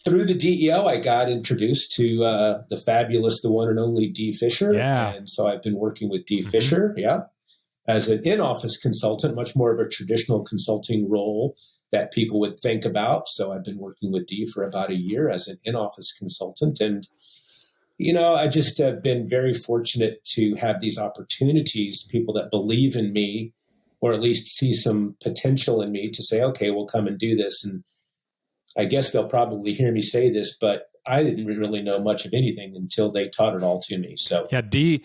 through the DEO, I got introduced to the fabulous, the one and only D. Fischer. Yeah. And so I've been working with D. Fischer, as an in-office consultant, much more of a traditional consulting role that people would think about. So I've been working with D for about a year as an in-office consultant. And, I just have been very fortunate to have these opportunities, people that believe in me, or at least see some potential in me to say, okay, we'll come and do this. And I guess they'll probably hear me say this, but I didn't really know much of anything until they taught it all to me. So yeah, D,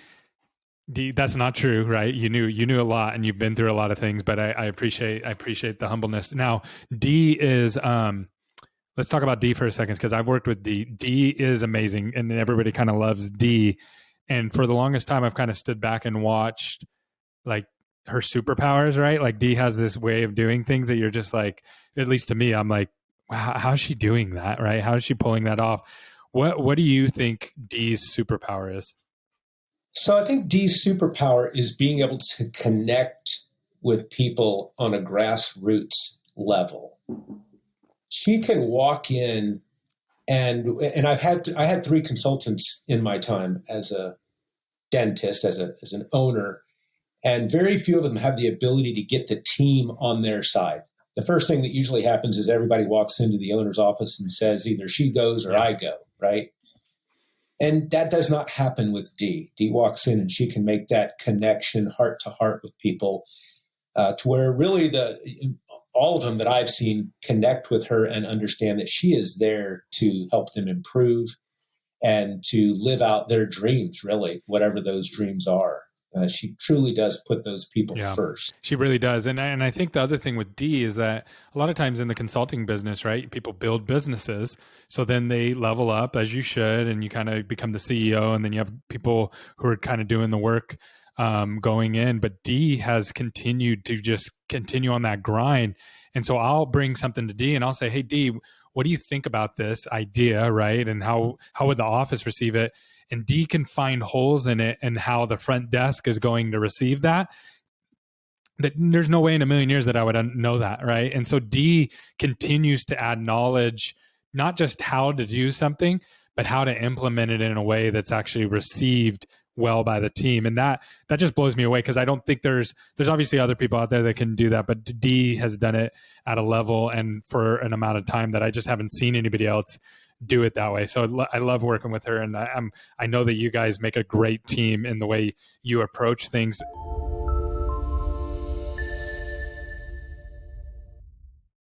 that's not true, right? You knew a lot, and you've been through a lot of things. But I appreciate the humbleness. Now, D is let's talk about D for a second, because I've worked with D. D is amazing, and everybody kind of loves D. And for the longest time, I've kind of stood back and watched like her superpowers, right? Like D has this way of doing things that you're just like, at least to me, I'm like, wow, how's she doing that, right? How is she pulling that off? What do you think D's superpower is? So I think Dee's superpower is being able to connect with people on a grassroots level. She can walk in and I had 3 consultants in my time as a dentist, as an owner, and very few of them have the ability to get the team on their side. The first thing that usually happens is everybody walks into the owner's office and says either she goes or I go, right? And that does not happen with Dee. Dee walks in and she can make that connection heart to heart with people to where really all of them that I've seen connect with her and understand that she is there to help them improve and to live out their dreams, really, whatever those dreams are. She truly does put those people first. She really does. And I think the other thing with D is that a lot of times in the consulting business, right, people build businesses. So then they level up, as you should, and you kind of become the CEO, and then you have people who are kind of doing the work going in. But D has continued to just continue on that grind. And so I'll bring something to D and I'll say, hey, D, what do you think about this idea, right? And how would the office receive it? And D can find holes in it and how the front desk is going to receive that. That there's no way in a million years that I would know that, right? And so D continues to add knowledge, not just how to do something, but how to implement it in a way that's actually received well by the team. And that just blows me away, because I don't think there's obviously other people out there that can do that, but D has done it at a level and for an amount of time that I just haven't seen anybody else do it that way. So I love working with her, and I know that you guys make a great team in the way you approach things.